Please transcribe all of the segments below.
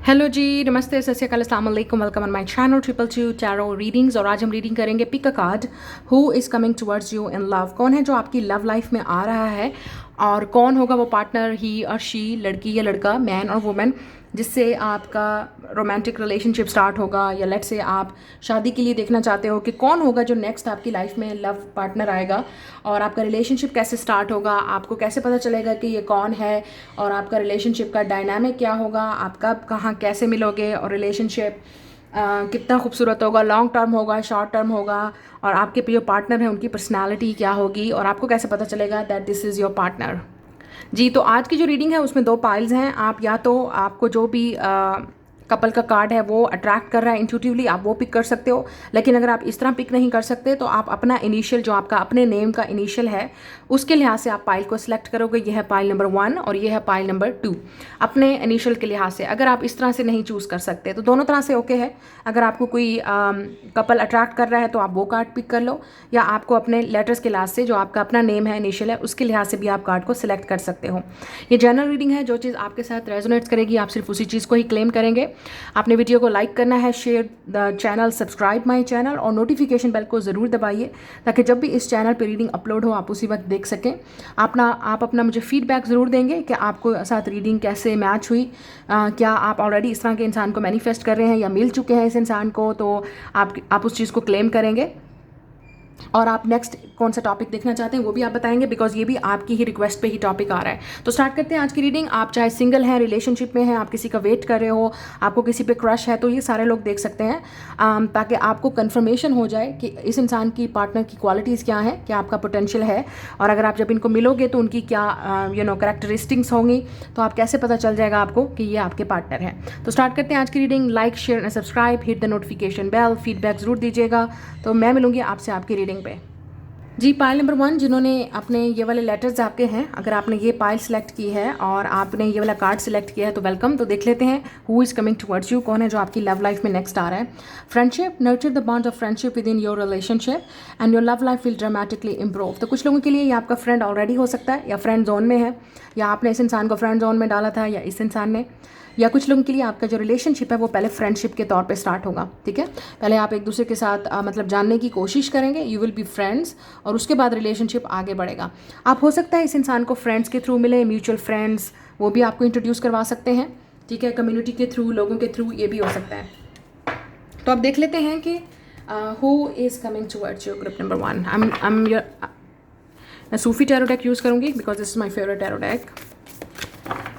Hello जी, नमस्ते, सत श्री अकाल, अस्सलाम वालेकुम, welcome on my channel 222 tarot readings. और आज हम रीडिंग करेंगे pick a card who is coming towards you in love. कौन है जो आपकी लव लाइफ में आ रहा है और कौन होगा वो पार्टनर, ही और शी, लड़की या लड़का, मैन और वुमेन, जिससे आपका रोमांटिक रिलेशनशिप स्टार्ट होगा, या लेट से आप शादी के लिए देखना चाहते हो कि कौन होगा जो नेक्स्ट आपकी लाइफ में लव पार्टनर आएगा और आपका रिलेशनशिप कैसे स्टार्ट होगा, आपको कैसे पता चलेगा कि ये कौन है और आपका रिलेशनशिप का डायनामिक क्या होगा, आप कब कहाँ कैसे मिलोगे और रिलेशनशिप कितना खूबसूरत होगा, लॉन्ग टर्म होगा, शॉर्ट टर्म होगा, और आपके जो पार्टनर हैं उनकी पर्सनालिटी क्या होगी और आपको कैसे पता चलेगा that this is your partner. जी, तो आज की जो रीडिंग है उसमें 2 पाइल्स हैं। आप या तो आपको जो भी कपल का कार्ड है वो अट्रैक्ट कर रहा है इंट्यूटिवली, आप वो पिक कर सकते हो। लेकिन अगर आप इस तरह पिक नहीं कर सकते तो आप अपना इनिशियल, जो आपका अपने नेम का इनिशियल है, उसके लिहाज से आप पाइल को सिलेक्ट करोगे। ये है पाइल नंबर 1 और ये है पाइल नंबर 2। अपने इनिशियल के लिहाज से अगर आप इस तरह से नहीं चूज़ कर सकते तो दोनों तरह से ओके है। अगर आपको कोई कपल अट्रैक्ट कर रहा है तो आप वो कार्ड पिक कर लो, या आपको अपने लेटर्स के लिहाज से, जो आपका अपना नेम है, इनिशियल है, उसके लिहाज से भी आप कार्ड को सिलेक्ट कर सकते हो। ये जनरल रीडिंग है, जो चीज़ आपके साथ रेजोनेट्स करेगी आप सिर्फ उसी चीज़ को ही क्लेम करेंगे। आपने वीडियो को लाइक करना है, share the channel, subscribe my channel और नोटिफिकेशन बेल को ज़रूर दबाइए ताकि जब भी इस चैनल पे रीडिंग अपलोड हो आप उसी वक्त देख सकें। आप अपना मुझे फीडबैक ज़रूर देंगे कि आपको साथ रीडिंग कैसे मैच हुई। क्या आप ऑलरेडी इस तरह के इंसान को मैनिफेस्ट कर रहे हैं या मिल चुके हैं इस इंसान को, तो आप उस चीज़ को क्लेम करेंगे। और आप नेक्स्ट कौन सा टॉपिक देखना चाहते हैं वो भी आप बताएंगे, बिकॉज ये भी आपकी ही रिक्वेस्ट पे ही टॉपिक आ रहा है। तो स्टार्ट करते हैं आज की रीडिंग। आप चाहे सिंगल हैं, रिलेशनशिप में हैं, आप किसी का वेट कर रहे हो, आपको किसी पे क्रश है, तो ये सारे लोग देख सकते हैं, ताकि आपको कंफर्मेशन हो जाए कि इस इंसान की, पार्टनर की क्वालिटीज़ क्या हैं, क्या आपका पोटेंशियल है, और अगर आप जब इनको मिलोगे तो उनकी क्या कैरेक्टरिस्टिक्स होंगी, तो आप कैसे पता चल जाएगा आपको कि ये आपके पार्टनर हैं। तो स्टार्ट करते हैं आज की reading. Like, share and subscribe, hit the notification bell, feedback ज़रूर दीजिएगा। तो मैं मिलूंगी आपसे आपकी रीडिंग पे। जी, पाइल नंबर 1 जिन्होंने अपने ये वाले लेटर्स आपके हैं, अगर आपने ये पाइल सेलेक्ट की है और आपने ये वाला कार्ड सेलेक्ट किया है तो वेलकम। तो देख लेते हैं who is coming towards you, कौन है जो आपकी लव लाइफ में नेक्स्ट आ रहा है। Friendship, nurture the bond of friendship with in your relationship and your love life will dramatically improve. तो कुछ लोगों के लिए ये आपका फ्रेंड ऑलरेडी हो सकता है, या फ्रेंड जोन में है, या आपने इस इंसान को फ्रेंड जोन में डाला था, या इस इंसान ने, या कुछ लोगों के लिए आपका जो रिलेशनशिप है वो पहले फ्रेंडशिप के तौर पे स्टार्ट होगा। ठीक है, पहले आप एक दूसरे के साथ मतलब जानने की कोशिश करेंगे, यू विल बी फ्रेंड्स, और उसके बाद रिलेशनशिप आगे बढ़ेगा। आप हो सकता है इस इंसान को फ्रेंड्स के थ्रू मिले, म्यूचुअल फ्रेंड्स, वो भी आपको इंट्रोड्यूस करवा सकते हैं। ठीक है, कम्युनिटी के थ्रू, लोगों के थ्रू, ये भी हो सकता है। तो अब देख लेते हैं कि who is coming towards your group number 1। मैं सूफी टैरो डेक यूज़ करूँगी because this is my favourite tarot deck.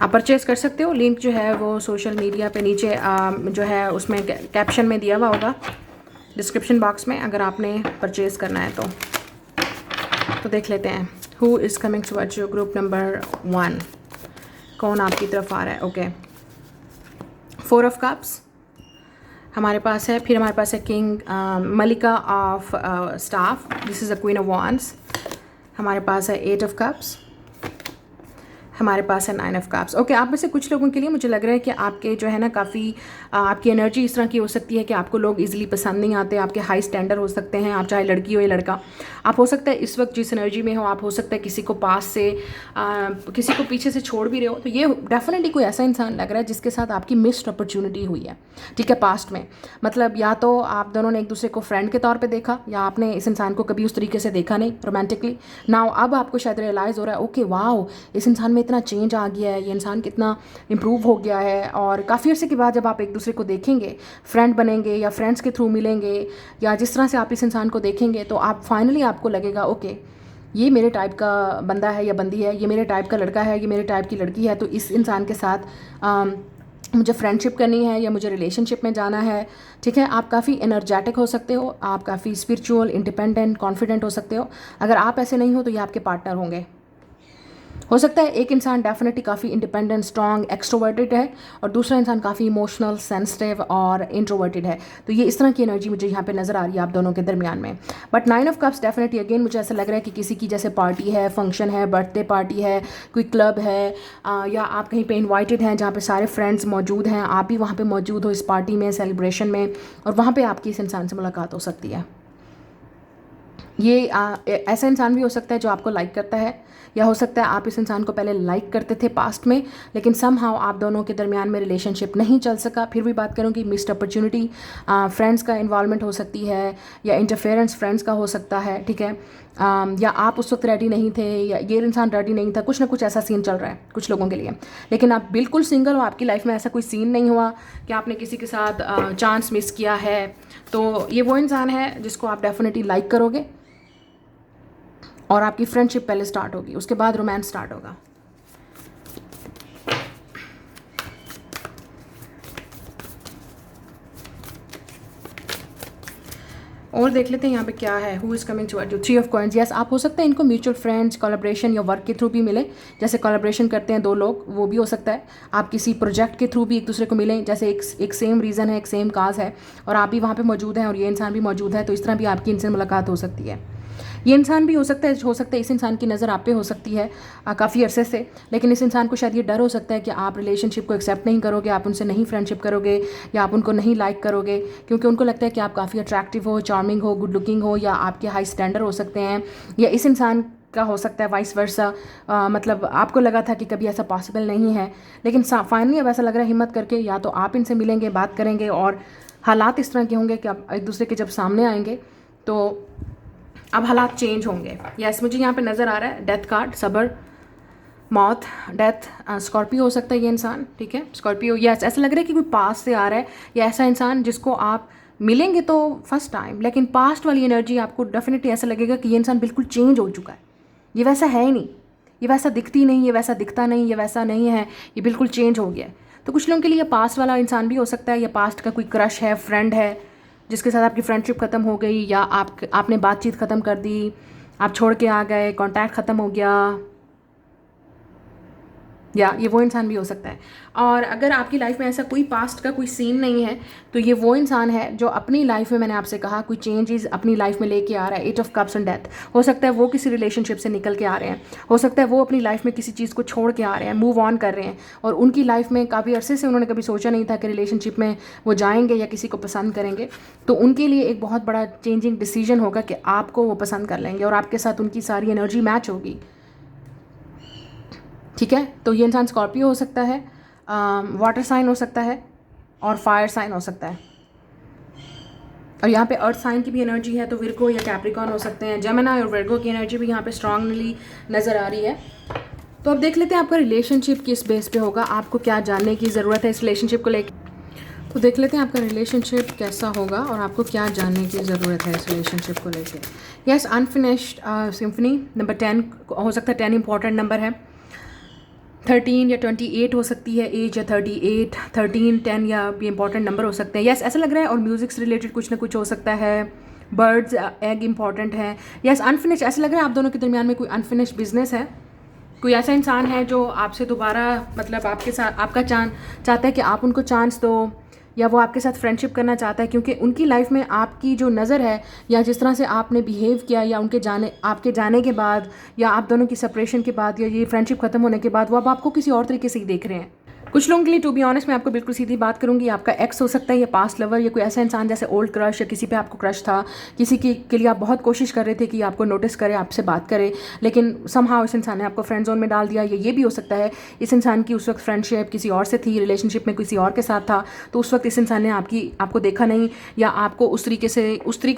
आप परचेज़ कर सकते हो, लिंक जो है वो सोशल मीडिया पे नीचे जो है उसमें कैप्शन में दिया हुआ होगा, डिस्क्रिप्शन बॉक्स में, अगर आपने परचेज़ करना है तो देख लेते हैं who is coming towards your group number 1, कौन आपकी तरफ आ रहा है। ओके, 4 ऑफ कप्स हमारे पास है, फिर हमारे पास है किंग, मलिका of staff, this is a queen of wands. हमारे पास है 8 ऑफ कप्स, हमारे पास है 9 ऑफ कप्स। ओके, आप में से कुछ लोगों के लिए मुझे लग रहा है कि आपके जो है ना काफ़ी आपकी एनर्जी इस तरह की हो सकती है कि आपको लोग इजीली पसंद नहीं आते, आपके हाई स्टैंडर्ड हो सकते हैं, आप चाहे लड़की हो या लड़का। आप हो सकता है इस वक्त जिस एनर्जी में हो, आप हो सकता है किसी को पास से किसी को पीछे से छोड़ भी रहे हो, तो ये डेफिनेटली कोई ऐसा इंसान लग रहा है जिसके साथ आपकी मिस्ड अपॉर्चुनिटी हुई है। ठीक है, पास्ट में, मतलब या तो आप दोनों ने एक दूसरे को फ्रेंड के तौर पर देखा, या आपने इस इंसान को कभी उस तरीके से देखा नहीं रोमांटिकली। नाउ अब आपको शायद रियलाइज़ हो रहा है, ओके वाओ, इस इंसान में इतना चेंज आ गया है, ये इंसान कितना इम्प्रूव हो गया है। और काफ़ी अर्से के बाद जब आप एक दूसरे को देखेंगे, फ्रेंड बनेंगे या फ्रेंड्स के थ्रू मिलेंगे, या जिस तरह से आप इस इंसान को देखेंगे, तो आप फाइनली आपको लगेगा ओके ये मेरे टाइप का बंदा है या बंदी है, ये मेरे टाइप का लड़का है, ये मेरे टाइप की लड़की है, तो इस इंसान के साथ मुझे फ्रेंडशिप करनी है या मुझे रिलेशनशिप में जाना है। ठीक है, आप काफ़ी एनर्जेटिक हो सकते हो, आप काफ़ी स्पिरिचुअल, इंडिपेंडेंट, कॉन्फिडेंट हो सकते हो। अगर आप ऐसे नहीं हो तो ये आपके पार्टनर होंगे। हो सकता है एक इंसान डेफिनेटली काफ़ी इंडिपेंडेंट, स्ट्रॉन्ग, एक्सट्रोवर्टेड है, और दूसरा इंसान काफ़ी इमोशनल, सेंसिटिव और इंट्रोवर्टेड है। तो ये इस तरह की एनर्जी मुझे यहाँ पे नज़र आ रही है आप दोनों के दरमियान में। But 9 of cups definitely again मुझे ऐसा लग रहा है कि किसी की जैसे पार्टी है, फंक्शन है, बर्थडे पार्टी है, कोई क्लब है, या आप कहीं पर इन्वाइटेड हैं जहाँ पर सारे फ्रेंड्स मौजूद हैं, आप भी वहाँ पर मौजूद हो इस पार्टी में, सेलिब्रेशन में, और वहाँ पर आपकी इस इंसान से मुलाकात हो सकती है। ये ऐसा इंसान भी हो सकता है जो आपको लाइक करता है, या हो सकता है आप इस इंसान को पहले लाइक करते थे पास्ट में, लेकिन समहाउ आप दोनों के दरमियान में रिलेशनशिप नहीं चल सका। फिर भी बात करूँगी मिस्ड अपॉर्चुनिटी, फ्रेंड्स का इन्वॉल्वमेंट हो सकती है, या इंटरफेरेंस फ्रेंड्स का हो सकता है, ठीक है। या आप उस वक्त रेडी नहीं थे, या ये इंसान रेडी नहीं था, कुछ ना कुछ ऐसा सीन चल रहा है कुछ लोगों के लिए। लेकिन आप बिल्कुल सिंगल हो, आपकी लाइफ में ऐसा कोई सीन नहीं हुआ कि आपने किसी के साथ चांस मिस किया है, तो ये वो इंसान है जिसको आप डेफिनेटली लाइक करोगे, और आपकी फ्रेंडशिप पहले स्टार्ट होगी, उसके बाद रोमांस स्टार्ट होगा। और देख लेते हैं यहाँ पे क्या है, who is coming towards you, 3 of coins. Yes, आप हो सकता है इनको म्यूचुअल फ्रेंड्स, कोलैबोरेशन या वर्क के थ्रू भी मिले। जैसे कोलैबोरेशन करते हैं 2 लोग, वो भी हो सकता है। आप किसी प्रोजेक्ट के थ्रू भी एक दूसरे को मिलें, जैसे एक सेम रीज़न है, एक सेम काज है, और आप भी वहाँ पे मौजूद हैं और ये इंसान भी मौजूद है, तो इस तरह भी आपकी इनसे मुलाकात हो सकती है। ये इंसान भी हो सकता है इस इंसान की नज़र आप पे हो सकती है काफ़ी अरसे से, लेकिन इस इंसान को शायद ये डर हो सकता है कि आप रिलेशनशिप को एक्सेप्ट नहीं करोगे, आप उनसे नहीं फ्रेंडशिप करोगे, या आप उनको नहीं लाइक करोगे, क्योंकि उनको लगता है कि आप काफ़ी अट्रैक्टिव हो, चार्मिंग हो, गुड लुकिंग हो, या आपके हाई स्टैंडर्ड हो सकते हैं। या इस इंसान का हो सकता है वाइस वर्सा, मतलब आपको लगा था कि कभी ऐसा पॉसिबल नहीं है, लेकिन फाइनली अब ऐसा लग रहा है हिम्मत करके या तो आप इनसे मिलेंगे, बात करेंगे, और हालात इस तरह के होंगे कि आप एक दूसरे के जब सामने आएंगे तो अब हालात चेंज होंगे। यस, मुझे यहाँ पे नज़र आ रहा है डेथ कार्ड, सबर, मौत, डेथ। स्कॉर्पियो हो सकता है ये इंसान, ठीक है, स्कॉर्पियो। यस, ऐसा लग रहा है कि कोई पास्ट से आ रहा है, या ऐसा इंसान जिसको आप मिलेंगे तो फर्स्ट टाइम, लेकिन पास्ट वाली एनर्जी आपको डेफिनेटली ऐसा लगेगा कि ये इंसान बिल्कुल चेंज हो चुका है, ये वैसा है ही नहीं, ये वैसा दिखती नहीं, ये वैसा दिखता नहीं, ये वैसा नहीं है, ये बिल्कुल चेंज हो गया है। तो कुछ लोगों के लिए पास्ट वाला इंसान भी हो सकता है, या पास्ट का कोई क्रश है, फ्रेंड है, जिसके साथ आपकी फ्रेंडशिप ख़त्म हो गई, या आपने बातचीत ख़त्म कर दी, आप छोड़ के आ गए, कांटेक्ट ख़त्म हो गया, या ये वो इंसान भी हो सकता है। और अगर आपकी लाइफ में ऐसा कोई पास्ट का कोई सीन नहीं है, तो ये वो इंसान है जो अपनी लाइफ में, मैंने आपसे कहा, कोई चेंजेस अपनी लाइफ में लेके आ रहा है। 8 ऑफ कप्स एंड डेथ। हो सकता है वो किसी रिलेशनशिप से निकल के आ रहे हैं, हो सकता है वो अपनी लाइफ में किसी चीज़ को छोड़ के आ रहे हैं, मूव ऑन कर रहे हैं, और उनकी लाइफ में काफ़ी अरसे से उन्होंने कभी सोचा नहीं था कि रिलेशनशिप में वो जाएंगे या किसी को पसंद करेंगे, तो उनके लिए एक बहुत बड़ा चेंजिंग डिसीजन होगा कि आपको वो पसंद कर लेंगे और आपके साथ उनकी सारी एनर्जी मैच होगी, ठीक है। तो ये इंसान स्कॉर्पियो हो सकता है, वाटर साइन हो सकता है, और फायर साइन हो सकता है, और यहाँ पे अर्थ साइन की भी एनर्जी है, तो विर्गो या कैप्रिकॉन हो सकते हैं। जेमिनी और विर्गो की एनर्जी भी यहाँ पे स्ट्रांगली नज़र आ रही है। तो अब देख लेते हैं आपका रिलेशनशिप किस बेस पे होगा, आपको क्या जानने की ज़रूरत है इस रिलेशनशिप को लेकर। तो देख लेते हैं आपका रिलेशनशिप कैसा होगा और आपको क्या जानने की ज़रूरत है इस रिलेशनशिप को लेकर। यस, अनफिनिश्ड सिम्फनी, नंबर 10 हो सकता है, 10 इंपॉर्टेंट नंबर है। 13 या 28 हो सकती है एज, या 38, 13, 10 या भी इंपॉर्टेंट नंबर हो सकते हैं। यस, ऐसा लग रहा है। और म्यूज़िक से रिलेटेड कुछ ना कुछ हो सकता है। बर्ड्स, एग इंपॉर्टेंट है। यस, अनफिनिश, ऐसा लग रहा है आप दोनों के दरमियान में कोई अनफिनिश बिजनेस है। कोई ऐसा इंसान है जो आपसे दोबारा, मतलब आपके साथ आपका चाहता है कि आप उनको चांस दो, या वो आपके साथ फ्रेंडशिप करना चाहता है, क्योंकि उनकी लाइफ में आपकी जो नज़र है, या जिस तरह से आपने बिहेव किया, या आपके जाने के बाद, या आप दोनों की सेपरेशन के बाद, या ये फ्रेंडशिप ख़त्म होने के बाद, वो अब आपको किसी और तरीके से ही देख रहे हैं। कुछ लोगों के लिए, टू बी ऑनेस्ट, मैं आपको बिल्कुल सीधी बात करूंगी, आपका एक्स हो सकता है, या पास्ट लवर, या कोई ऐसा इंसान जैसे ओल्ड क्रश, या किसी पे आपको क्रश था, किसी के लिए आप बहुत कोशिश कर रहे थे कि आपको नोटिस करे, आपसे बात करे, लेकिन समहाउ इस इंसान ने आपको फ्रेंड जोन में डाल दिया। ये भी हो सकता है इस इंसान की उस वक्त फ्रेंडशिप किसी और से थी, रिलेशनशिप में किसी और के साथ था, तो उस वक्त इस इंसान ने आपको देखा नहीं, या आपको उस तरीके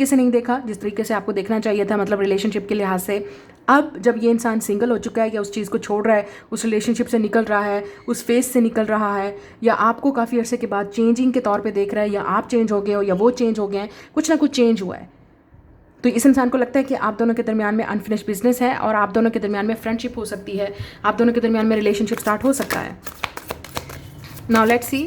से नहीं देखा जिस तरीके से आपको देखना चाहिए था, मतलब रिलेशनशिप के लिहाज से। अब जब ये इंसान सिंगल हो चुका है, या उस चीज़ को छोड़ रहा है, उस रिलेशनशिप से निकल रहा है, उस फेस से निकल रहा है, या आपको काफ़ी अरसे के बाद चेंजिंग के तौर पे देख रहा है, या आप चेंज हो गए हो, या वो चेंज हो गए हैं, कुछ ना कुछ चेंज हुआ है, तो इस इंसान को लगता है कि आप दोनों के दरमियान में अनफिनिश बिजनेस है, और आप दोनों के दरमियान में फ्रेंडशिप हो सकती है, आप दोनों के दरमियान में रिलेशनशिप स्टार्ट हो सकता है। नाउ लेट्स सी,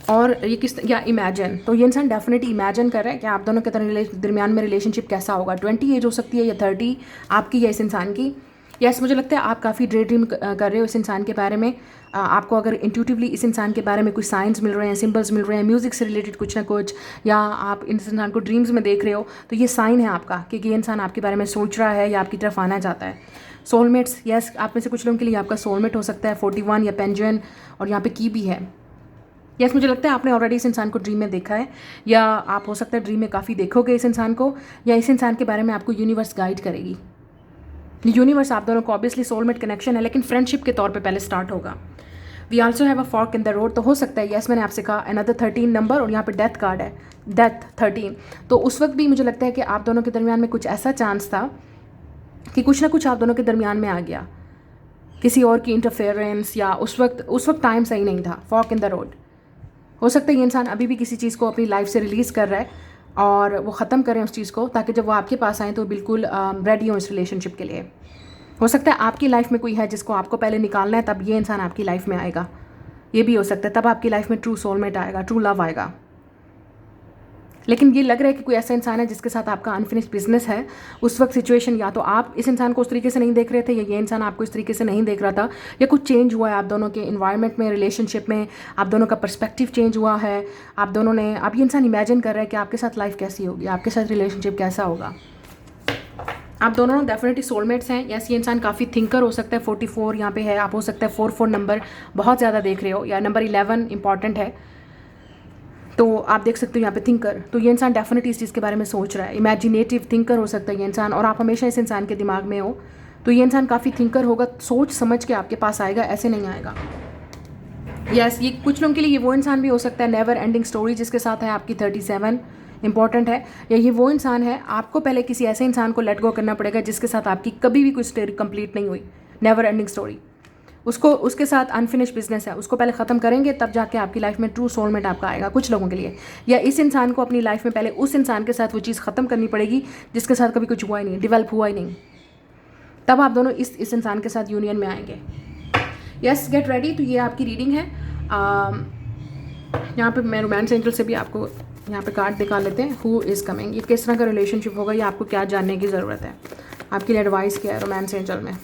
और ये या इमेजिन, तो ये इंसान डेफिनेटली इमेजिन कर रहा है कि आप दोनों के दरमियान में रिलेशनशिप कैसा होगा। 20 एज हो सकती है, या 30 आपकी या इस इंसान की। यस, मुझे लगता है आप काफ़ी ड्रीम कर रहे हो इस इंसान के बारे में। आपको अगर इंट्यूटिवली इस इंसान के बारे में कुछ साइंस मिल रहे हैं, सिंबल्स मिल रहे हैं, म्यूज़िक से रिलेटेड कुछ ना कुछ, या आप इस इंसान को ड्रीम्स में देख रहे हो, तो ये साइन है आपका कि ये इंसान आपके बारे में सोच रहा है, या आपकी तरफ आना चाहता है। सोलमेट्स, यस, आप में से कुछ लोगों के लिए आपका सोलमेट हो सकता है। 41 या पेंजुअन, और यहाँ पे की भी है। यस, मुझे लगता है आपने ऑलरेडी इस इंसान को ड्रीम में देखा है, या आप हो सकता है ड्रीम में काफ़ी देखोगे इस इंसान को, या इस इंसान के बारे में आपको यूनिवर्स गाइड करेगी। यूनिवर्स आप दोनों को ऑब्वियसली सोलमेट कनेक्शन है, लेकिन फ्रेंडशिप के तौर पे पहले स्टार्ट होगा। We also have a fork in the road, तो हो सकता है यस मैंने आपसे कहा अनदर 13 नंबर, और यहाँ पे डेथ कार्ड है, डेथ 13। तो उस वक्त भी मुझे लगता है कि आप दोनों के दरमियान में कुछ ऐसा चांस था कि कुछ ना कुछ आप दोनों के दरमियान में आ गया, किसी और की इंटरफेरेंस, या उस वक्त टाइम सही नहीं था। फॉर्क इन द रोड, हो सकता है ये इंसान अभी भी किसी चीज़ को अपनी लाइफ से रिलीज़ कर रहा है और वो ख़त्म करें उस चीज़ को, ताकि जब वो आपके पास आए तो बिल्कुल रेडी हो इस रिलेशनशिप के लिए। हो सकता है आपकी लाइफ में कोई है जिसको आपको पहले निकालना है, तब ये इंसान आपकी लाइफ में आएगा। ये भी हो सकता है तब आपकी लाइफ में ट्रू सोलमेट आएगा, ट्रू लव आएगा। लेकिन ये लग रहा है कि कोई ऐसा इंसान है जिसके साथ आपका अनफिनिश्ड बिजनेस है। उस वक्त सिचुएशन, या तो आप इस इंसान को उस तरीके से नहीं देख रहे थे, या ये इंसान आपको इस तरीके से नहीं देख रहा था, या कुछ चेंज हुआ है आप दोनों के इन्वायरमेंट में, रिलेशनशिप में, आप दोनों का पर्सपेक्टिव चेंज हुआ है। आप दोनों ने, अब ये इंसान इमेजिन कर रहा है कि आपके साथ लाइफ कैसी होगी, आपके साथ रिलेशनशिप कैसा होगा। आप दोनों डेफिनेटली सोलमेट्स हैं। यस, ये इंसान काफ़ी थिंकर हो सकता है। 44 यहाँ पे है, आप हो सकता है 44 नंबर बहुत ज़्यादा देख रहे हो, या नंबर 11 इंपॉर्टेंट है, तो आप देख सकते हो यहाँ पे थिंकर। तो ये इंसान डेफिनेटली इस चीज़ के बारे में सोच रहा है, इमेजिनेटिव थिंकर हो सकता है ये इंसान, और आप हमेशा इस इंसान के दिमाग में हो। तो ये इंसान काफ़ी थिंकर होगा, सोच समझ के आपके पास आएगा, ऐसे नहीं आएगा। यस, ये कुछ लोगों के लिए ये वो इंसान भी हो सकता है, नेवर एंडिंग स्टोरी जिसके साथ है आपकी 37 इंपॉर्टेंट है, या ये वो इंसान है, आपको पहले किसी ऐसे इंसान को लेट गो करना पड़ेगा जिसके साथ आपकी कभी भी कोई स्टोरी कंप्लीट नहीं हुई, नेवर एंडिंग स्टोरी। उसके साथ अनफिनिश बिजनेस है, उसको पहले ख़त्म करेंगे तब जाके आपकी लाइफ में ट्रू सोलमेट आपका आएगा कुछ लोगों के लिए। या इस इंसान को अपनी लाइफ में पहले उस इंसान के साथ वो चीज़ ख़त्म करनी पड़ेगी जिसके साथ कभी कुछ हुआ ही नहीं, डेवलप हुआ ही नहीं, तब आप दोनों इस इंसान के साथ यूनियन में आएंगे। Yes, get ready. तो ये आपकी रीडिंग है। यहाँ पे मैं रोमांस एंजल से भी आपको यहाँ पे कार्ड दिखा लेते हैं। हु इज़ कमिंग, ये किस तरह का रिलेशनशिप होगा, ये आपको क्या जानने की ज़रूरत है, आपके लिए एडवाइस क्या है रोमांस एंजल में।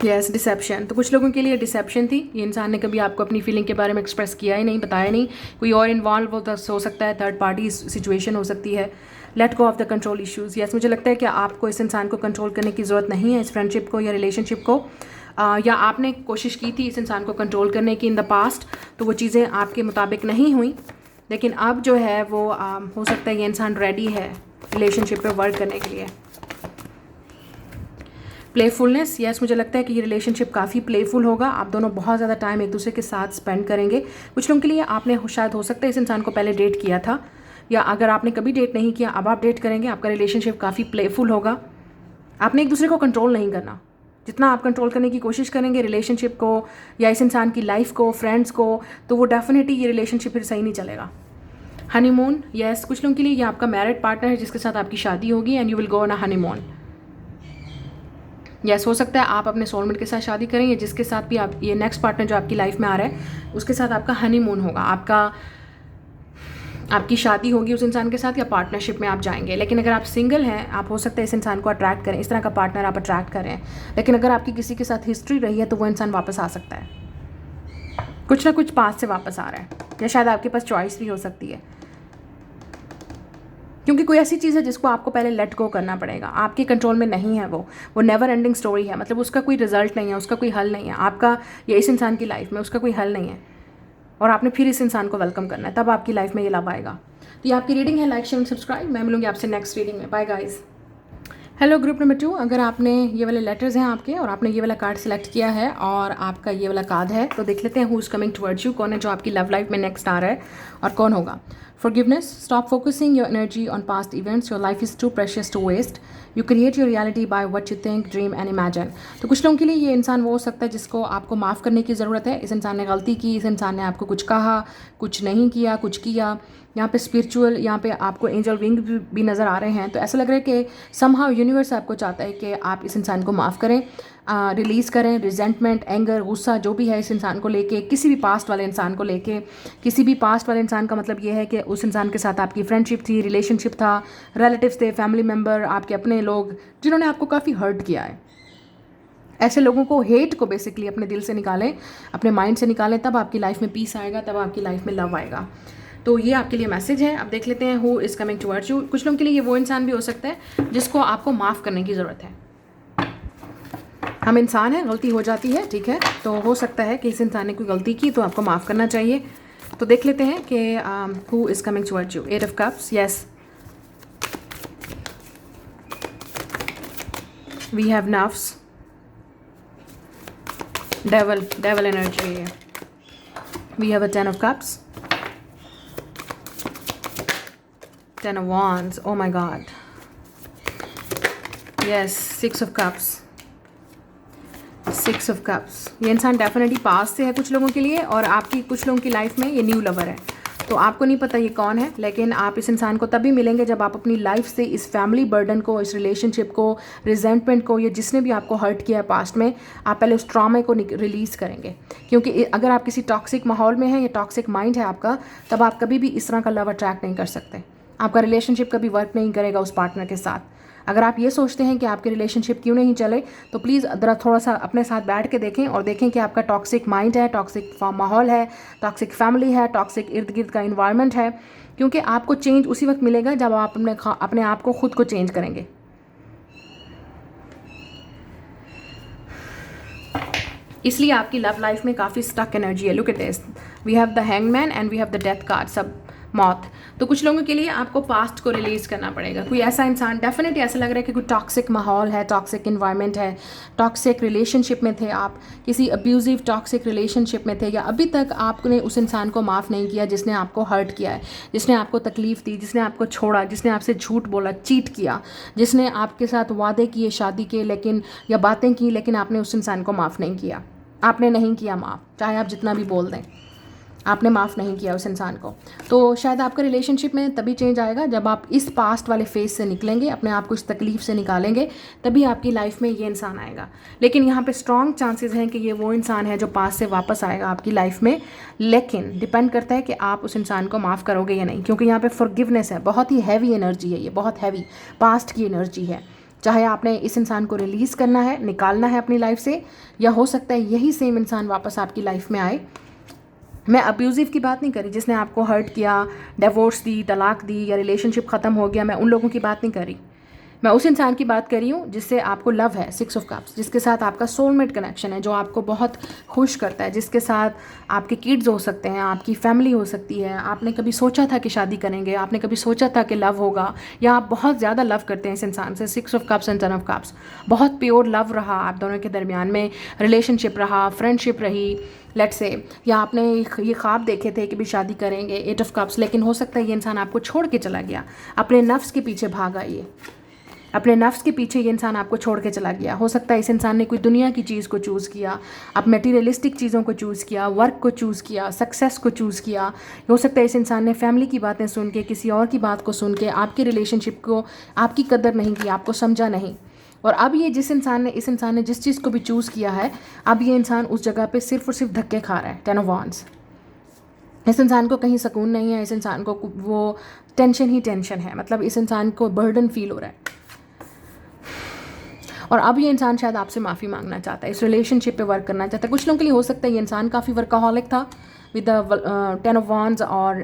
Yes, deception. तो कुछ लोगों के लिए डिसेप्शन थी, ये इंसान ने कभी आपको अपनी फीलिंग के बारे में एक्सप्रेस किया ही नहीं, बताया नहीं, कोई और इन्वॉल्व हो सकता है, थर्ड पार्टी सिचुएशन हो सकती है। Let go of the control issues. Yes, मुझे लगता है कि आपको इस इंसान को कंट्रोल करने की ज़रूरत नहीं है, इस फ्रेंडशिप को या रिलेशनशिप को, या आपने कोशिश की थी इस इंसान को कंट्रोल करने की इन द पास्ट, तो वो चीज़ें आपके मुताबिक नहीं हुई, लेकिन अब जो है वो हो सकता है ये इंसान रेडी है रिलेशनशिप पे वर्क करने के लिए। प्लेफुलनेस। यस, मुझे लगता है कि ये रिलेशनशिप काफ़ी प्लेफुल होगा, आप दोनों बहुत ज़्यादा टाइम एक दूसरे के साथ स्पेंड करेंगे। कुछ लोगों के लिए आपने शायद हो सकता है इस इंसान को पहले डेट किया था, या अगर आपने कभी डेट नहीं किया अब आप डेट करेंगे, आपका रिलेशनशिप काफ़ी प्लेफुल होगा। आपने एक दूसरे को कंट्रोल नहीं करना, जितना आप कंट्रोल करने की कोशिश करेंगे रिलेशनशिप को या इस इंसान की लाइफ को, फ्रेंड्स को, तो वो डेफिनेटली ये रिलेशनशिप फिर सही नहीं चलेगा। हनीमून। यस, कुछ लोगों के लिए ये आपका मैरिड पार्टनर है जिसके साथ आपकी शादी होगी, and you will go on a honeymoon. Yes, हो सकता है आप अपने सोलमेट के साथ शादी करें, या जिसके साथ भी आप, ये नेक्स्ट पार्टनर जो आपकी लाइफ में आ रहा है उसके साथ आपका हनीमून होगा, आपकी शादी होगी उस इंसान के साथ, या पार्टनरशिप में आप जाएंगे। लेकिन अगर आप सिंगल हैं, आप हो सकता है इस इंसान को अट्रैक्ट करें, इस तरह का पार्टनर आप अट्रैक्ट करें, लेकिन अगर आपकी किसी के साथ हिस्ट्री रही है तो वो इंसान वापस आ सकता है, कुछ ना कुछ पास से वापस आ रहा है, या शायद आपके पास चॉइस भी हो सकती है, क्योंकि कोई ऐसी चीज़ है जिसको आपको पहले लेट गो करना पड़ेगा, आपके कंट्रोल में नहीं है, वो नेवर एंडिंग स्टोरी है, मतलब उसका कोई रिजल्ट नहीं है, उसका कोई हल नहीं है, आपका या इस इंसान की लाइफ में उसका कोई हल नहीं है, और आपने फिर इस इंसान को वेलकम करना है, तब आपकी लाइफ में ये लव आएगा। तो ये आपकी रीडिंग है, लाइक शेयर सब्सक्राइब। मैं मिलूंगी आपसे नेक्स्ट रीडिंग में। Bye guys. Hello group number 2, अगर आपने ये वाले लेटर्स हैं आपके और आपने ये वाला कार्ड सेलेक्ट किया है और आपका ये वाला कार्ड है, तो देख लेते हैं who is coming towards you, कौन है जो आपकी लव लाइफ में नेक्स्ट आ रहा है और कौन होगा। Forgiveness. Stop focusing your energy on past events. Your life is too precious to waste. You create your reality by what you think, dream and imagine. तो कुछ लोगों के लिए ये इंसान वो हो सकता है जिसको आपको माफ़ करने की ज़रूरत है। इस इंसान ने गलती की, इस इंसान ने आपको कुछ कहा, कुछ नहीं किया, कुछ किया। यहाँ पे स्पिरिचुअल, यहाँ पे आपको एंजल विंग भी नज़र आ रहे हैं, तो ऐसा लग रहा है कि समहाउ यूनिवर्स आपको चाहता है कि आप इस इंसान को माफ़ करें, रिलीज़ करें रिजेंटमेंट, एंगर, गुस्सा जो भी है इस इंसान को लेके, किसी भी पास्ट वाले इंसान को लेके। किसी भी पास्ट वाले इंसान का मतलब ये है कि उस इंसान के साथ आपकी फ्रेंडशिप थी, रिलेशनशिप था, रिलेटिव्स थे, फैमिली मेम्बर, आपके अपने लोग जिन्होंने आपको काफ़ी हर्ट किया है। ऐसे लोगों को, हेट को बेसिकली अपने दिल से निकालें, अपने माइंड से निकालें, तब आपकी लाइफ में पीस आएगा, तब आपकी लाइफ में लव आएगा। तो ये आपके लिए मैसेज है। अब देख लेते हैं who is coming towards you. कुछ लोगों के लिए ये वो इंसान भी हो सकता है जिसको आपको माफ़ करने की ज़रूरत है। हम इंसान हैं, गलती हो जाती है, ठीक है। तो हो सकता है कि इस इंसान ने कोई गलती की तो आपको माफ़ करना चाहिए। तो देख लेते हैं कि who is coming towards you. 8 of cups, yes. We have nerves, devil energy है। We have a 10 of cups, 10 of wands, oh my god, yes, 6 of cups, 6 of cups। ये इंसान डेफिनेटली पास से है कुछ लोगों के लिए, और आपकी कुछ लोगों की लाइफ में ये न्यू लवर है। तो आपको नहीं पता ये कौन है, लेकिन आप इस इंसान को तभी मिलेंगे जब आप अपनी लाइफ से इस फैमिली बर्डन को, इस रिलेशनशिप को, रिजेंटमेंट को, या जिसने भी आपको हर्ट किया है पास्ट में, आप पहले उस ट्रॉमे को रिलीज़ करेंगे। क्योंकि अगर आप किसी टॉक्सिक माहौल में हैं या टॉक्सिक माइंड है आपका, तब आप कभी भी इस तरह का लव अट्रैक्ट नहीं कर सकते। आपका रिलेशनशिप कभी वर्क नहीं करेगा उस पार्टनर के साथ। अगर आप ये सोचते हैं कि आपके रिलेशनशिप क्यों नहीं चले, तो प्लीज़ ज़रा थोड़ा सा अपने साथ बैठ के देखें और देखें कि आपका टॉक्सिक माइंड है, टॉक्सिक माहौल है, टॉक्सिक फैमिली है, टॉक्सिक इर्द गिर्द का इन्वायरमेंट है। क्योंकि आपको चेंज उसी वक्त मिलेगा जब आप अपने आप को खुद को चेंज करेंगे। इसलिए आपकी लव लाइफ में काफ़ी स्टक एनर्जी है। Look at this, we have the hangman and we have the death card, सब मौत। तो कुछ लोगों के लिए आपको पास्ट को रिलीज़ करना पड़ेगा। कोई ऐसा इंसान, डेफिनेटली ऐसा लग रहा है कि कोई टॉक्सिक माहौल है, टॉक्सिक इन्वायरमेंट है, टॉक्सिक रिलेशनशिप में थे आप, किसी अब्यूजिव टॉक्सिक रिलेशनशिप में थे, या अभी तक आपने उस इंसान को माफ़ नहीं किया जिसने आपको हर्ट किया है, जिसने आपको तकलीफ़ दी, जिसने आपको छोड़ा, जिसने आपसे झूठ बोला, चीट किया, जिसने आपके साथ वादे किए शादी के, लेकिन या बातें की, लेकिन आपने उस इंसान को माफ़ नहीं किया। आपने नहीं किया माफ़, चाहे आप जितना भी बोल दें, आपने माफ़ नहीं किया उस इंसान को। तो शायद आपका रिलेशनशिप में तभी चेंज आएगा जब आप इस पास्ट वाले फेज से निकलेंगे, अपने आप को इस तकलीफ़ से निकालेंगे, तभी आपकी लाइफ में ये इंसान आएगा। लेकिन यहाँ पे स्ट्रॉन्ग चांसेस हैं कि ये वो इंसान है जो पास्ट से वापस आएगा आपकी लाइफ में। लेकिन डिपेंड करता है कि आप उस इंसान को माफ़ करोगे या नहीं, क्योंकि यहाँ पर फॉरगिवनेस है। बहुत ही हैवी एनर्जी है ये, बहुत हैवी पास्ट की एनर्जी है। चाहे आपने इस इंसान को रिलीज़ करना है, निकालना है अपनी लाइफ से, या हो सकता है यही सेम इंसान वापस आपकी लाइफ में आए। मैं अब्यूज़िव की बात नहीं करी, जिसने आपको हर्ट किया, डिवोर्स दी, तलाक दी, या रिलेशनशिप ख़त्म हो गया, मैं उन लोगों की बात नहीं करी। मैं उस इंसान की बात कर रही हूँ जिससे आपको लव है, 6 ऑफ कप्स, जिसके साथ आपका सोलमेट कनेक्शन है, जो आपको बहुत खुश करता है, जिसके साथ आपके किड्स हो सकते हैं, आपकी फैमिली हो सकती है। आपने कभी सोचा था कि शादी करेंगे, आपने कभी सोचा था कि लव होगा, या आप बहुत ज़्यादा लव करते हैं इस इंसान से। 6 of cups and 10 of cups, बहुत प्योर लव रहा आप दोनों के दरमियान में, रिलेशनशिप रहा, फ्रेंडशिप रही, लेट्स से, या आपने ये ख्वाब देखे थे कि भी शादी करेंगे, 8 ऑफ कप्स। लेकिन हो सकता है ये इंसान आपको छोड़ के चला गया, अपने नफ्स के पीछे भागा, ये अपने नफ्स के पीछे ये इंसान आपको छोड़ के चला गया। हो सकता है इस इंसान ने कोई दुनिया की चीज़ को चूज़ किया, अब मटेरियलिस्टिक चीज़ों को चूज़ किया, वर्क को चूज़ किया, सक्सेस को चूज़ किया। हो सकता है इस इंसान ने फैमिली की बातें सुन के, किसी और की बात को सुन के, आपकी रिलेशनशिप को, आपकी कदर नहीं की, आपको समझा नहीं। और अब ये इस इंसान ने जिस चीज़ को भी चूज़ किया है, अब ये इंसान उस जगह पे सिर्फ और सिर्फ धक्के खा रहा है। 10 ऑफ वांड्स, इस इंसान को कहीं सुकून नहीं है, इस इंसान को वो टेंशन ही टेंशन है, मतलब इस इंसान को बर्डन फील हो रहा है। और अब ये इंसान शायद आपसे माफ़ी मांगना चाहता है, इस रिलेशनशिप पे वर्क करना चाहता है। कुछ लोगों के लिए हो सकता है ये इंसान काफ़ी वर्काहॉलिक था, विद 10 ऑफ वांड्स और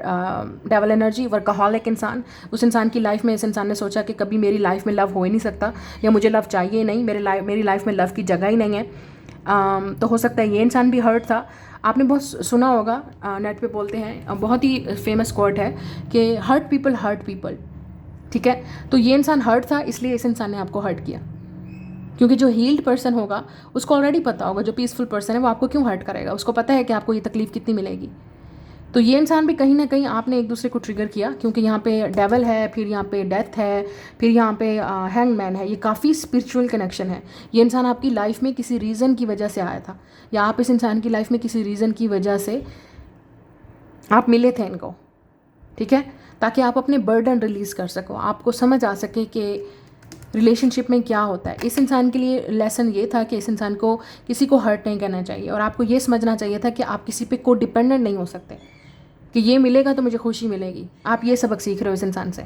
डेवल एनर्जी, वर्काहॉलिक इंसान। उस इंसान की लाइफ में इस इंसान ने सोचा कि कभी मेरी लाइफ में लव हो ही नहीं सकता, या मुझे लव चाहिए ही नहीं, मेरी लाइफ में लव की जगह ही नहीं है। तो हो सकता है ये इंसान भी हर्ट था। आपने बहुत सुना होगा, नेट पे बोलते हैं, बहुत ही फेमस कोट है कि हर्ट पीपल, ठीक है। तो ये इंसान हर्ट था, इसलिए इस इंसान ने आपको हर्ट किया। क्योंकि जो हील्ड पर्सन होगा उसको ऑलरेडी पता होगा, जो पीसफुल पर्सन है वो आपको क्यों हर्ट करेगा, उसको पता है कि आपको ये तकलीफ़ कितनी मिलेगी। तो ये इंसान भी कहीं ना कहीं आपने एक दूसरे को ट्रिगर किया, क्योंकि यहाँ पे डेवल है, फिर यहाँ पे डेथ है, फिर यहाँ पे हैंगमैन है। ये काफ़ी स्पिरिचुअल कनेक्शन है। ये इंसान आपकी लाइफ में किसी रीज़न की वजह से आया था, या आप इस इंसान की लाइफ में किसी रीज़न की वजह से आप मिले थे इनको, ठीक है, ताकि आप अपने बर्डन रिलीज़ कर सको, आपको समझ आ सके कि रिलेशनशिप में क्या होता है। इस इंसान के लिए लेसन ये था कि इस इंसान को किसी को हर्ट नहीं करना चाहिए, और आपको ये समझना चाहिए था कि आप किसी पे को डिपेंडेंट नहीं हो सकते, कि ये मिलेगा तो मुझे खुशी मिलेगी। आप ये सबक सीख रहे हो इस इंसान से,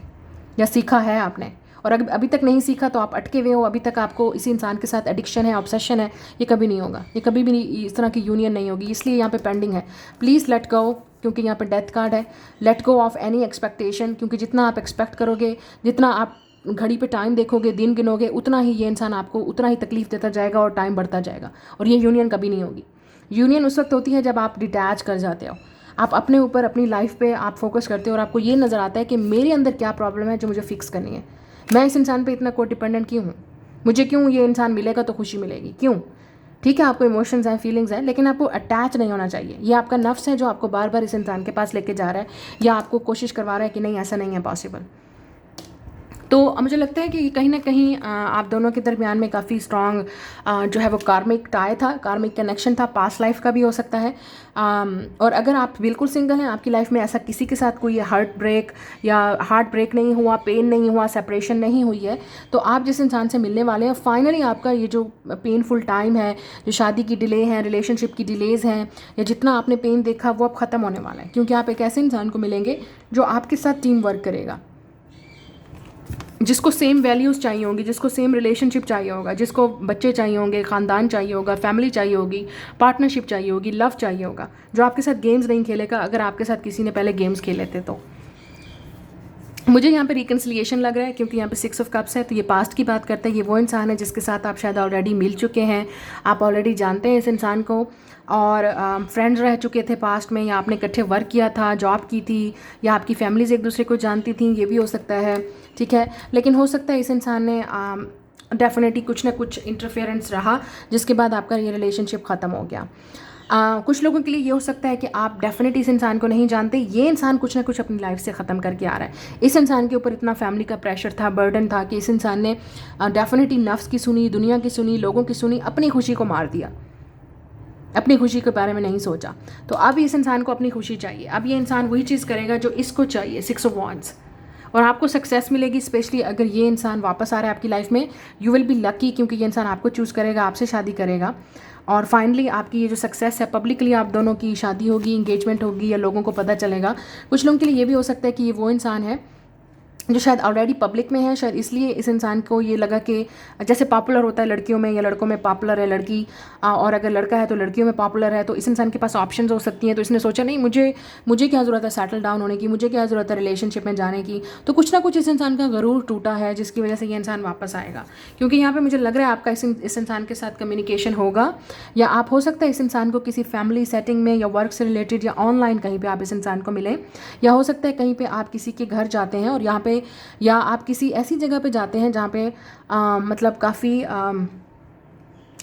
या सीखा है आपने, और अभी तक नहीं सीखा तो आप अटके हुए हो। अभी तक आपको इसी इंसान के साथ एडिक्शन है, ऑब्सेशन है। ये कभी नहीं होगा, ये कभी भी नहीं, इस तरह की यूनियन नहीं होगी, इसलिए यहाँ पे पेंडिंग है। प्लीज़ लेट गो, क्योंकि यहाँ पे डेथ कार्ड है। Let go of any expectation, क्योंकि जितना आप एक्सपेक्ट करोगे, जितना आप घड़ी पे टाइम देखोगे, दिन गिनोगे, उतना ही ये इंसान आपको उतना ही तकलीफ़ देता जाएगा और टाइम बढ़ता जाएगा। और ये यूनियन कभी नहीं होगी। यूनियन उस वक्त होती है जब आप डिटैच कर जाते हो, आप अपने ऊपर, अपनी लाइफ पे आप फोकस करते हो और आपको ये नज़र आता है कि मेरे अंदर क्या प्रॉब्लम है जो मुझे फिक्स करनी है। मैं इस इंसान पे इतना को डिपेंडेंट क्यों हूँ, मुझे क्यों ये इंसान मिलेगा तो खुशी मिलेगी, क्यों? ठीक है, आपको इमोशंस हैं, फीलिंग्स हैं, लेकिन आपको अटैच नहीं होना चाहिए। ये आपका नफ्स है जो आपको बार बार इस इंसान के पास लेके जा रहा है या आपको कोशिश करवा रहा है कि नहीं, ऐसा नहीं है पॉसिबल। तो मुझे लगता है कि कहीं ना कहीं आप दोनों के दरमियान में काफ़ी स्ट्रॉन्ग जो है वो कार्मिक टाई था, कार्मिक कनेक्शन था, पास्ट लाइफ का भी हो सकता है। और अगर आप बिल्कुल सिंगल हैं, आपकी लाइफ में ऐसा किसी के साथ कोई हार्ट ब्रेक नहीं हुआ, पेन नहीं हुआ, सेपरेशन नहीं हुई है, तो आप जिस इंसान से मिलने वाले हैं, फाइनली आपका ये जो पेनफुल टाइम है, जो शादी की डिले है, रिलेशनशिप की डिलेज़ हैं, या जितना आपने पेन देखा वो अब ख़त्म होने वाला है, क्योंकि आप एक ऐसे इंसान को मिलेंगे जो आपके साथ टीम वर्क करेगा, जिसको सेम वैल्यूज़ चाहिए होंगी, जिसको सेम रिलेशनशिप चाहिए होगा, जिसको बच्चे चाहिए होंगे, ख़ानदान चाहिए होगा, फैमिली चाहिए होगी, पार्टनरशिप चाहिए होगी, लव चाहिए होगा, जो आपके साथ गेम्स नहीं खेलेगा अगर आपके साथ किसी ने पहले गेम्स खेले थे। तो मुझे यहाँ पे रिकन्सिलिएशन लग रहा है, क्योंकि यहाँ पे 6 ऑफ कप्स है, तो ये पास्ट की बात करता है। ये वो इंसान है जिसके साथ आप शायद ऑलरेडी मिल चुके हैं, आप ऑलरेडी जानते हैं इस इंसान को, और फ्रेंड्स रह चुके थे पास्ट में, या आपने इकट्ठे वर्क किया था, जॉब की थी, या आपकी फैमिलीज़ एक दूसरे को जानती थी, ये भी हो सकता है। ठीक है, लेकिन हो सकता है इस इंसान ने डेफिनेटली कुछ ना कुछ इंटरफेरेंस रहा जिसके बाद आपका ये रिलेशनशिप ख़त्म हो गया। कुछ लोगों के लिए ये हो सकता है कि आप डेफिनेटली इस इंसान को नहीं जानते, ये इंसान कुछ ना कुछ अपनी लाइफ से ख़त्म करके आ रहा है। इस इंसान के ऊपर इतना फैमिली का प्रेशर था, बर्डन था, कि इस इंसान ने डेफिनेटली नफ्स की सुनी, दुनिया की सुनी, लोगों की सुनी, अपनी खुशी को मार दिया, अपनी खुशी के बारे में नहीं सोचा। तो अब इस इंसान को अपनी खुशी चाहिए। अब ये इंसान वही चीज़ करेगा जो इसको चाहिए, 6 ऑफ वांड्स, और आपको सक्सेस मिलेगी। स्पेशली अगर ये इंसान वापस आ रहा है आपकी लाइफ में, यू विल बी लकी, क्योंकि ये इंसान आपको चूज़ करेगा, आपसे शादी करेगा, और फाइनली आपकी ये जो सक्सेस है, पब्लिकली आप दोनों की शादी होगी, इंगेजमेंट होगी, या लोगों को पता चलेगा। कुछ लोगों के लिए ये भी हो सकता है कि ये वो इंसान है जो शायद ऑलरेडी पब्लिक में है, शायद इसलिए इस इंसान को ये लगा कि जैसे पॉपुलर होता है लड़कियों में या लड़कों में पॉपुलर है लड़की, और अगर लड़का है तो लड़कियों में पॉपुलर है, तो इस इंसान के पास ऑप्शंस हो सकती हैं। तो इसने सोचा नहीं, मुझे क्या ज़रूरत है सेटल डाउन होने की, मुझे क्या ज़रूरत है रिलेशनशिप में जाने की। तो कुछ ना कुछ इस इंसान का गरूर टूटा है, जिसकी वजह से ये इंसान वापस आएगा। क्योंकि यहाँ पर मुझे लग रहा है आपका इस इंसान के साथ कम्युनिकेशन होगा, या आप हो सकता है इस इंसान को किसी फैमिली सेटिंग में या वर्क से रिलेटेड या ऑनलाइन कहीं पर आप इस इंसान को मिलें, या हो सकता है कहीं पर आप किसी के घर जाते हैं और यहाँ पे, या आप किसी ऐसी जगह पे जाते हैं जहाँ पे मतलब काफ़ी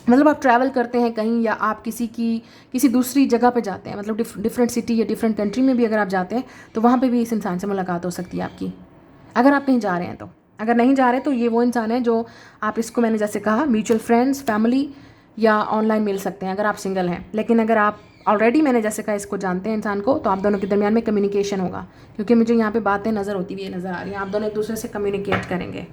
मतलब आप ट्रैवल करते हैं कहीं, या आप किसी दूसरी जगह पे जाते हैं, मतलब डिफरेंट सिटी या डिफरेंट कंट्री में भी अगर आप जाते हैं, तो वहाँ पे भी इस इंसान से मुलाकात हो सकती है आपकी, अगर आप कहीं जा रहे हैं तो। अगर नहीं जा रहे तो ये वो इंसान है जो आप इसको, मैंने जैसे कहा, म्यूचुअल फ्रेंड्स, फैमिली या ऑनलाइन मिल सकते हैं अगर आप सिंगल हैं। लेकिन अगर आप ऑलरेडी, मैंने जैसे कहा, इसको जानते हैं इंसान को, तो आप दोनों के दरमियान में कम्युनिकेशन होगा, क्योंकि मुझे यहाँ पे बातें नज़र होती हुई नज़र आ रही हैं, आप दोनों एक दूसरे से कम्युनिकेट करेंगे।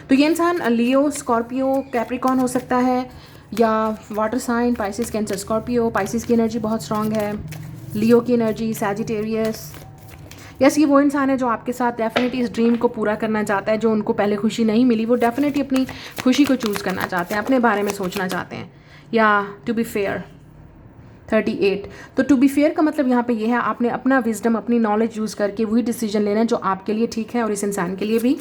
तो ये इंसान लियो, स्कॉर्पियो, कैप्रिकॉन हो सकता है, या water sign, Pisces, Cancer, Scorpio. Pisces की एनर्जी बहुत स्ट्रांग है, लियो की एनर्जी, सैजिटेरियस। यस, ये वो इंसान है जो आपके साथ डेफिनेटली इस ड्रीम को पूरा करना चाहता है, जो उनको पहले खुशी नहीं मिली, वो डेफिनेटली अपनी खुशी को चूज़ करना चाहते हैं, अपने बारे में सोचना चाहते हैं। या टू बी फेयर, 38। तो टू बी फेयर का मतलब यहाँ पे ये है, आपने अपना विजडम, अपनी नॉलेज यूज़ करके वही डिसीजन लेना है जो आपके लिए ठीक है और इस इंसान के लिए भी,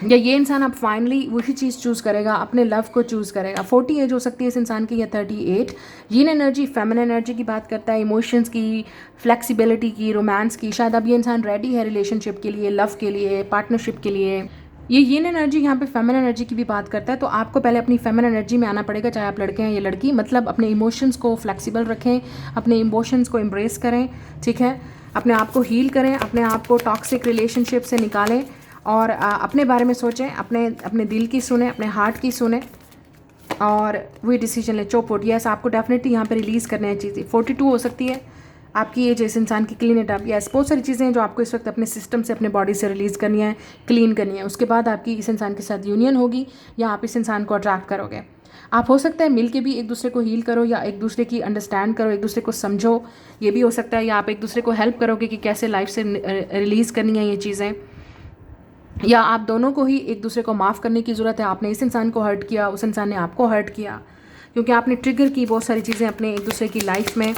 या ये इंसान अब फाइनली वही चीज़ चूज़ करेगा, अपने लव को चूज़ करेगा। 40 एज हो सकती है इस इंसान की, या 38। यीन एनर्जी, फेमिनिन एनर्जी की बात करता है, इमोशंस की, फ्लेक्सिबिलिटी की, रोमांस की। शायद अब ये इंसान रेडी है रिलेशनशिप के लिए, लव के लिए, पार्टनरशिप के लिए। ये यीन एनर्जी यहाँ पे फेमिनिन एनर्जी की भी बात करता है, तो आपको पहले अपनी फेमिनिन एनर्जी में आना पड़ेगा, चाहे आप लड़के हैं या लड़की। मतलब अपने इमोशंस को फ्लेक्सिबल रखें, अपने इमोशंस को एम्ब्रेस करें, ठीक है, अपने आप को हील करें, अपने आप को टॉक्सिक रिलेशनशिप से निकालें, और अपने बारे में सोचें, अपने दिल की सुने, अपने हार्ट की सुने, और वही डिसीजन लें। चौपुट, यस, आपको डेफिनेटली यहाँ पे रिलीज़ करने हैं चीज़ें। 42 हो सकती है आपकी एज, इस इंसान की क्लीन इट अप। यस, बहुत सारी चीज़ें हैं जो आपको इस वक्त अपने सिस्टम से, अपने बॉडी से रिलीज़ करनी है, क्लीन करनी है। उसके बाद आपकी इस इंसान के साथ यूनियन होगी, या आप इस इंसान को अट्रैक्ट करोगे। आप हो सकता है मिल के भी एक दूसरे को हील करो, या एक दूसरे की अंडरस्टैंड करो, एक दूसरे को समझो, ये भी हो सकता है। या आप एक दूसरे को हेल्प करोगे कि कैसे लाइफ से रिलीज़ करनी है ये चीज़ें, या आप दोनों को ही एक दूसरे को माफ़ करने की ज़रूरत है। आपने इस इंसान को हर्ट किया, उस इंसान ने आपको हर्ट किया, क्योंकि आपने ट्रिगर की बहुत सारी चीज़ें अपने एक दूसरे की लाइफ में।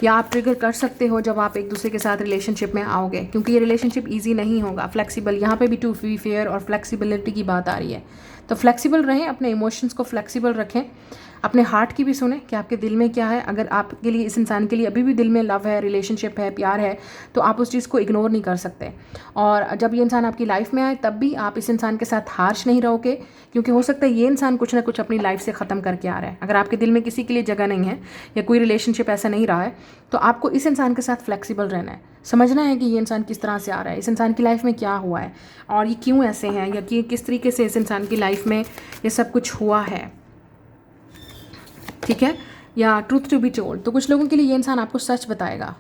या आप ट्रिगर कर सकते हो जब आप एक दूसरे के साथ रिलेशनशिप में आओगे, क्योंकि ये रिलेशनशिप ईजी नहीं होगा। फ्लेक्सिबल, यहाँ पे भी टू बी फेयर और फ्लेक्सिबिलिटी की बात आ रही है। तो फ्लेक्सिबल रहें, अपने इमोशंस को फ्लेक्सिबल रखें, अपने हार्ट की भी सुने कि आपके दिल में क्या है। अगर आपके लिए, इस इंसान के लिए अभी भी दिल में लव है, रिलेशनशिप है, प्यार है, तो आप उस चीज़ को इग्नोर नहीं कर सकते। और जब ये इंसान आपकी लाइफ में आए तब भी आप इस इंसान के साथ हार्श नहीं रहोगे, क्योंकि हो सकता है ये इंसान कुछ ना कुछ अपनी लाइफ से ख़त्म करके आ रहा है। अगर आपके दिल में किसी के लिए जगह नहीं है या कोई रिलेशनशिप ऐसा नहीं रहा है, तो आपको इस इंसान के साथ फ्लेक्सिबल रहना है, समझना है कि ये इंसान किस तरह से आ रहा है, इस इंसान की लाइफ में क्या हुआ है और ये क्यों ऐसे हैं, या कि किस तरीके से इस इंसान की लाइफ में ये सब कुछ हुआ है। ठीक है, या ट्रूथ टू बी टोल्ड, तो कुछ लोगों के लिए ये इंसान आपको सच बताएगा।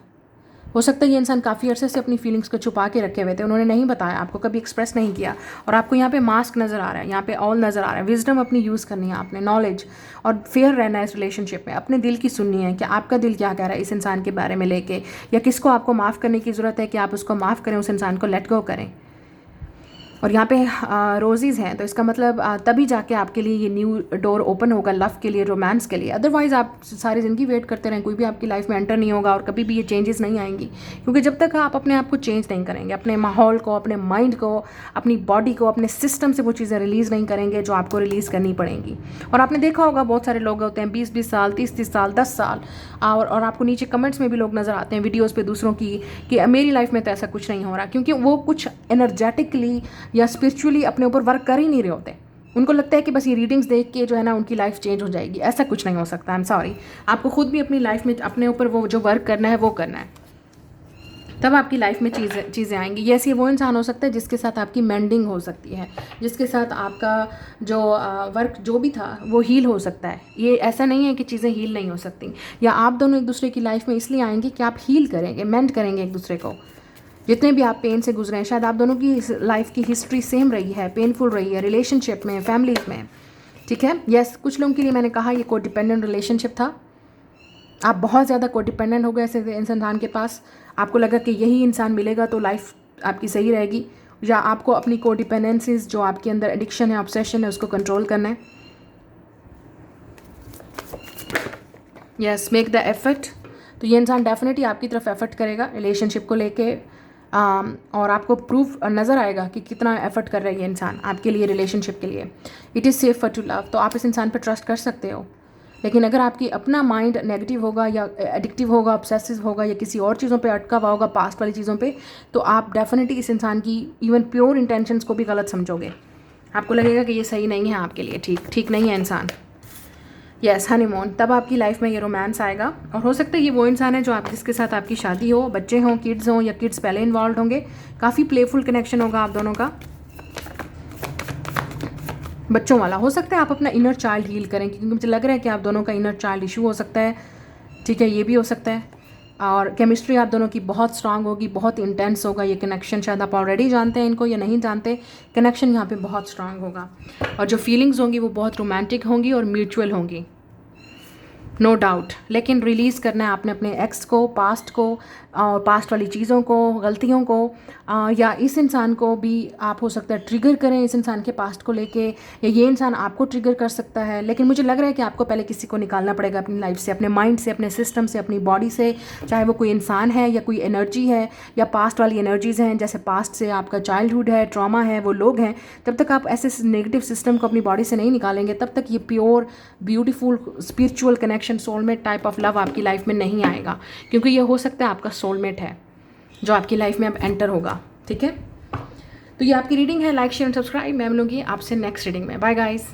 हो सकता है ये इंसान काफ़ी अरसे से अपनी फीलिंग्स को छुपा के रखे हुए थे, उन्होंने नहीं बताया, आपको कभी एक्सप्रेस नहीं किया, और आपको यहाँ पे मास्क नज़र आ रहा है, यहाँ पे ऑल नज़र आ रहा है। विजडम अपनी यूज़ करनी है आपने, नॉलेज, और फेयर रहना है इस रिलेशनशिप में। अपने दिल की सुननी है कि आपका दिल क्या कह रहा है इस इंसान के बारे में लेके, या किसको आपको माफ़ करने की ज़रूरत है कि आप उसको माफ़ करें, उस इंसान को लेट गो करें। और यहाँ पे रोज़ीज़ हैं, तो इसका मतलब तभी जाके आपके लिए ये न्यू डोर ओपन होगा लव के लिए, रोमांस के लिए। अदरवाइज़ आप सारी ज़िंदगी वेट करते रहें, कोई भी आपकी लाइफ में एंटर नहीं होगा और कभी भी ये चेंजेस नहीं आएंगी, क्योंकि जब तक आप अपने आप को चेंज नहीं करेंगे, अपने माहौल को, अपने माइंड को, अपनी बॉडी को, अपने सिस्टम से वो चीज़ें रिलीज़ नहीं करेंगे जो आपको रिलीज़ करनी पड़ेंगी। और आपने देखा होगा बहुत सारे लोग होते हैं 20-20 साल, 30-30 साल, 10 साल, और आपको नीचे कमेंट्स में भी लोग नज़र आते हैं वीडियोज़ पे दूसरों की, कि मेरी लाइफ में तो ऐसा कुछ नहीं हो रहा, क्योंकि वो कुछ एनर्जेटिकली या स्पिरिचुअली अपने ऊपर वर्क कर ही नहीं रहे होते। उनको लगता है कि बस ये रीडिंग्स देख के जो है ना उनकी लाइफ चेंज हो जाएगी। ऐसा कुछ नहीं हो सकता। आई एम सॉरी, आपको खुद भी अपनी लाइफ में अपने ऊपर वो जो वर्क करना है वो करना है, तब आपकी लाइफ में चीज़ें आएंगी। यस, ये वो इंसान हो सकता है जिसके साथ आपकी मेंडिंग हो सकती है, जिसके साथ आपका जो वर्क जो भी था वो हील हो सकता है। ये ऐसा नहीं है कि चीज़ें हील नहीं हो सकती, या आप दोनों एक दूसरे की लाइफ में इसलिए आएंगे कि आप हील करेंगे, मेंड करेंगे एक दूसरे को। जितने भी आप पेन से गुजरे हैं, शायद आप दोनों की लाइफ की हिस्ट्री सेम रही है, पेनफुल रही है, रिलेशनशिप में, फैमिलीज में। ठीक है, यस, कुछ लोगों के लिए मैंने कहा ये कोडिपेंडेंट रिलेशनशिप था। आप बहुत ज़्यादा कोडिपेंडेंट हो गए ऐसे इंसान के पास, आपको लगा कि यही इंसान मिलेगा तो लाइफ आपकी सही रहेगी, या आपको अपनी कोडिपेंडेंसीज जो आपके अंदर एडिक्शन है, ऑब्सेशन है, उसको कंट्रोल करना है। Yes, make the effort. तो ये इंसान डेफिनेटली आपकी तरफ एफर्ट करेगा रिलेशनशिप को लेके, और आपको प्रूफ नज़र आएगा कि कितना एफर्ट कर रहा है ये इंसान आपके लिए, रिलेशनशिप के लिए। It is safe for to love, तो आप इस इंसान पर ट्रस्ट कर सकते हो। लेकिन अगर आपकी अपना माइंड नेगेटिव होगा या एडिक्टिव होगा, ऑब्सेसिव होगा, या किसी और चीज़ों पे अटका हुआ होगा, पास्ट वाली चीज़ों पे, तो आप डेफिनेटली इस इंसान की इवन प्योर इंटेंशंस को भी गलत समझोगे। आपको लगेगा कि ये सही नहीं है आपके लिए, ठीक नहीं है इंसान। यस, हनीमून, तब आपकी लाइफ में ये रोमांस आएगा। और हो सकता है ये वो इंसान है जो आप जिसके साथ आपकी शादी हो, बच्चे हों, किड्स हों, या किड्स पहले इन्वॉल्व होंगे। काफ़ी प्लेफुल कनेक्शन होगा आप दोनों का, बच्चों वाला। हो सकता है आप अपना इनर चाइल्ड हील करें, क्योंकि मुझे लग रहा है कि आप दोनों का इनर चाइल्ड इशू हो सकता है। ठीक है, ये भी हो सकता है। और केमिस्ट्री आप दोनों की बहुत स्ट्रांग होगी, बहुत इंटेंस होगा ये कनेक्शन। शायद आप ऑलरेडी जानते हैं इनको या नहीं जानते, कनेक्शन यहाँ पे बहुत स्ट्रांग होगा। और जो फीलिंग्स होंगी वो बहुत रोमांटिक होंगी और म्यूचुअल होंगी, नो डाउट। लेकिन रिलीज़ करना है आपने अपने एक्स को, पास्ट को, और पास्ट वाली चीज़ों को, गलतियों को, या इस इंसान को भी आप हो सकता है ट्रिगर करें इस इंसान के पास्ट को लेके, या ये इंसान आपको ट्रिगर कर सकता है। लेकिन मुझे लग रहा है कि आपको पहले किसी को निकालना पड़ेगा अपनी लाइफ से, अपने माइंड से, अपने सिस्टम से, अपनी बॉडी से, चाहे वो कोई इंसान है या कोई एनर्जी है या पास्ट वाली एनर्जीज़ हैं, जैसे पास्ट से आपका चाइल्डहुड है, ट्रॉमा है, वो लोग हैं। तब तक आप ऐसे नेगेटिव सिस्टम को अपनी बॉडी से नहीं निकालेंगे, तब तक ये pure beautiful spiritual connection, soulmate type of love आपकी लाइफ में नहीं आएगा, क्योंकि ये हो सकता है आपका सोलमेट है जो आपकी लाइफ में अब एंटर होगा। ठीक है, तो ये आपकी रीडिंग है। Like, share and subscribe. मैं मिलूंगी आपसे नेक्स्ट रीडिंग में। Bye guys.